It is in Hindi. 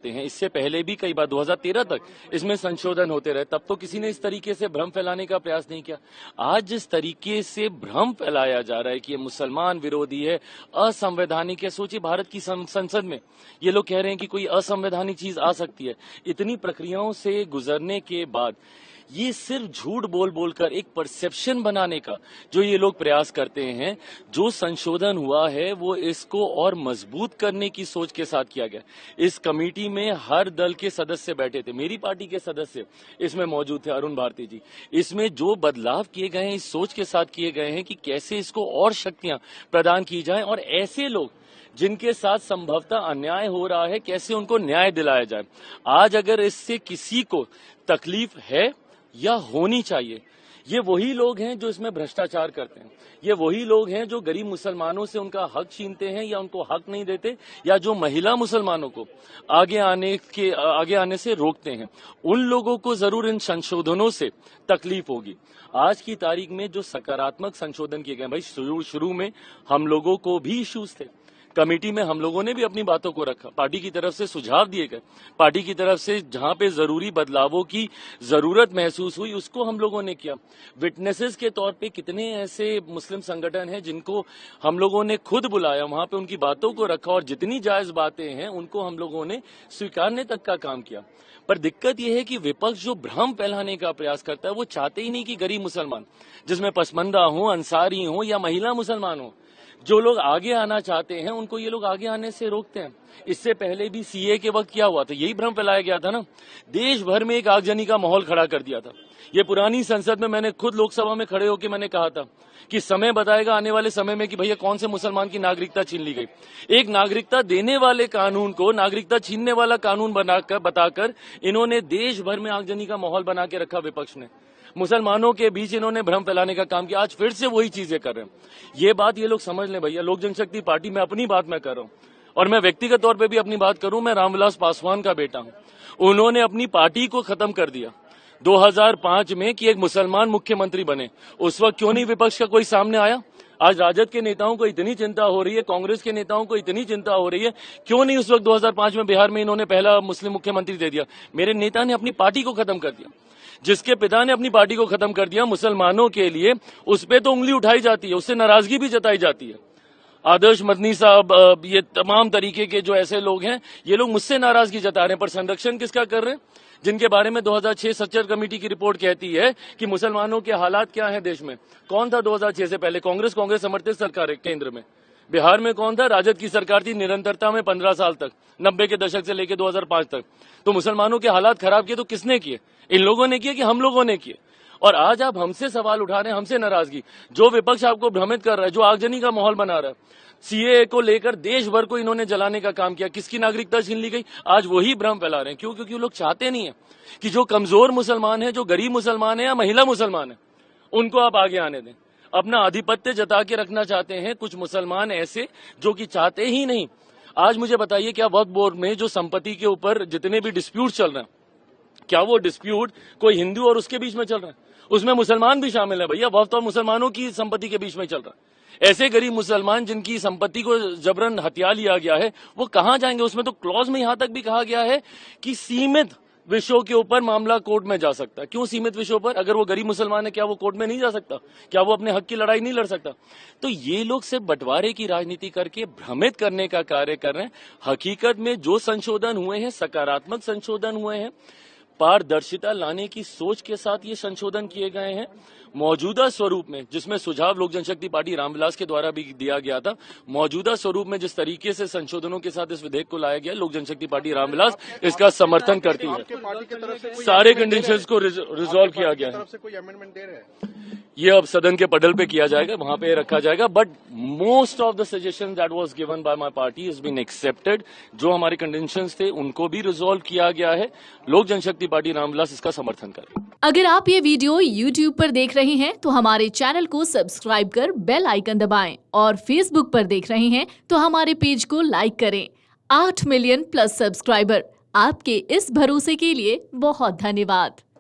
सकते हैं। इससे पहले भी कई बार 2013 तक इसमें संशोधन होते रहे, तब तो किसी ने इस तरीके से भ्रम फैलाने का प्रयास नहीं किया। आज जिस तरीके से भ्रम फैलाया जा रहा है कि ये मुसलमान विरोधी है, असंवैधानिक है, सोचिए भारत की संसद में ये लोग कह रहे हैं कि कोई असंवैधानिक चीज आ सकती है। इतनी प्रक्रियाओं से गुजरने के बाद ये सिर्फ झूठ बोल बोलकर एक परसेप्शन बनाने का जो ये लोग प्रयास करते हैं, जो संशोधन हुआ है वो इसको और मजबूत करने की सोच के साथ किया गया। इस कमेटी में हर दल के सदस्य बैठे थे, मेरी पार्टी के सदस्य इसमें मौजूद थे, अरुण भारती जी। इसमें जो बदलाव किए गए हैं इस सोच के साथ किए गए हैं कि कैसे इसको और शक्तियां प्रदान की जाए और ऐसे लोग जिनके साथ संभवतः अन्याय हो रहा है कैसे उनको न्याय दिलाया जाए। आज अगर इससे किसी को तकलीफ है या होनी चाहिए, ये वही लोग हैं जो इसमें भ्रष्टाचार करते हैं, ये वही लोग हैं जो गरीब मुसलमानों से उनका हक छीनते हैं या उनको हक नहीं देते, या जो महिला मुसलमानों को आगे आने से रोकते हैं। उन लोगों को जरूर इन संशोधनों से तकलीफ होगी। आज की तारीख में जो सकारात्मक संशोधन किए गए, भाई शुरू में हम लोगों को भी इश्यूज थे, कमेटी में हम लोगों ने भी अपनी बातों को रखा, पार्टी की तरफ से सुझाव दिए गए, पार्टी की तरफ से जहां पे जरूरी बदलावों की जरूरत महसूस हुई उसको हम लोगों ने किया। विटनेसेस के तौर पे कितने ऐसे मुस्लिम संगठन हैं जिनको हम लोगों ने खुद बुलाया, वहां पे उनकी बातों को रखा और जितनी जायज बातें हैं उनको हम लोगों ने स्वीकारने तक का काम किया। पर दिक्कत यह है कि विपक्ष जो भ्रम फैलाने का प्रयास करता है वो चाहते ही नहीं कि गरीब मुसलमान, जिसमें पसमंदा हो, अंसारी हो या महिला मुसलमान हो, जो लोग आगे आना चाहते हैं उनको ये लोग आगे आने से रोकते हैं। इससे पहले भी सीए के वक्त क्या हुआ था, यही भ्रम फैलाया गया था ना, देश भर में एक आगजनी का माहौल खड़ा कर दिया था। ये पुरानी संसद में मैंने खुद लोकसभा में खड़े होकर मैंने कहा था कि समय बताएगा आने वाले समय में कि भैया कौन से मुसलमान की नागरिकता छीन ली गई। एक नागरिकता देने वाले कानून को नागरिकता छीनने वाला कानून बताकर इन्होंने देश भर में आगजनी का माहौल बना के रखा। विपक्ष ने मुसलमानों के बीच इन्होंने भ्रम फैलाने का काम किया, आज फिर से वही चीजें कर रहे हैं। ये बात ये लोग समझ लें भैया, लोक जनशक्ति पार्टी में अपनी बात मैं कर रहा हूं और मैं व्यक्तिगत तौर पे भी अपनी बात करूं, मैं रामविलास पासवान का बेटा हूं। उन्होंने अपनी पार्टी को खत्म कर दिया 2005 में कि एक मुसलमान मुख्यमंत्री बने। उस वक्त क्यों नहीं विपक्ष का कोई सामने आया? आज राजद के नेताओं को इतनी चिंता हो रही है, कांग्रेस के नेताओं को इतनी चिंता हो रही है, क्यों नहीं उस वक्त 2005 में बिहार में इन्होंने पहला मुस्लिम मुख्यमंत्री दे दिया? मेरे नेता ने अपनी पार्टी को खत्म कर दिया, जिसके पिता ने अपनी पार्टी को खत्म कर दिया मुसलमानों के लिए, उस पे तो उंगली उठाई जाती है, उससे नाराजगी भी जताई जाती है। आदर्श मदनी साहब, ये तमाम तरीके के जो ऐसे लोग हैं, ये लोग मुझसे नाराजगी जता रहे हैं, पर संरक्षण किसका कर रहे हैं? जिनके बारे में 2006 सच्चर कमेटी की रिपोर्ट कहती है कि मुसलमानों के हालात क्या हैं देश में। कौन था 2006 से पहले? कांग्रेस समर्थित सरकार है केंद्र में। बिहार में कौन था? राजद की सरकार थी निरंतरता में 15 साल तक, 90 के दशक से लेकर 2005 तक। तो मुसलमानों के हालात खराब किए तो किसने किए? इन लोगों ने किए कि हम लोगों ने किए? और आज आप हमसे सवाल उठा रहे हैं, हमसे नाराजगी। जो विपक्ष आपको भ्रमित कर रहा है, जो आगजनी का माहौल बना रहा है, सीएए को लेकर देश भर को इन्होंने जलाने का काम किया, किसकी नागरिकता छीन ली गई, आज वही भ्रम फैला रहे हैं। क्यों? क्योंकि वो लोग चाहते नहीं है कि जो कमजोर मुसलमान है, जो गरीब मुसलमान है या महिला मुसलमान है, उनको आप आगे आने दें। अपना आधिपत्य जता के रखना चाहते हैं कुछ मुसलमान ऐसे जो कि चाहते ही नहीं। आज मुझे बताइए, क्या वक्फ बोर्ड में जो संपत्ति के ऊपर जितने भी डिस्प्यूट चल रहे हैं, क्या वो डिस्प्यूट कोई हिंदू और उसके बीच में चल रहा है? उसमें मुसलमान भी शामिल है भैया, वक्फ और मुसलमानों की संपत्ति के बीच में चल रहा है। ऐसे गरीब मुसलमान जिनकी संपत्ति को जबरन हथिया लिया गया है, वो कहां जाएंगे? उसमें तो क्लॉज में यहां तक भी कहा गया है कि सीमित विषयों के ऊपर मामला कोर्ट में जा सकता है। क्यों सीमित विषयों पर? अगर वो गरीब मुसलमान है, क्या वो कोर्ट में नहीं जा सकता? क्या वो अपने हक की लड़ाई नहीं लड़ सकता? तो ये लोग सिर्फ बंटवारे की राजनीति करके भ्रमित करने का कार्य कर रहे हैं। हकीकत में जो संशोधन हुए हैं, सकारात्मक संशोधन हुए हैं, पारदर्शिता लाने की सोच के साथ ये संशोधन किए गए हैं। मौजूदा स्वरूप में, जिसमें सुझाव लोक जनशक्ति पार्टी रामविलास के द्वारा भी दिया गया था, मौजूदा स्वरूप में जिस तरीके से संशोधनों के साथ इस विधेयक को लाया गया, लोक जनशक्ति पार्टी रामविलास इसका समर्थन करती है। सारे कंडीशंस को रिजॉल्व किया गया है। ये अब सदन के पटल पे किया जाएगा, वहां पे रखा जाएगा। But most of the suggestion that was given by my party is been accepted. जो हमारे कंडीशंस थे उनको भी रिजॉल्व किया गया है। लोक जनशक्ति पार्टी रामविलास इसका समर्थन करे। अगर आप ये वीडियो YouTube पर देख रहे हैं तो हमारे चैनल को सब्सक्राइब कर बेल आइकन दबाएं, और Facebook पर देख रहे हैं तो हमारे पेज को लाइक करें। 8 मिलियन प्लस सब्सक्राइबर, आपके इस भरोसे के लिए बहुत धन्यवाद।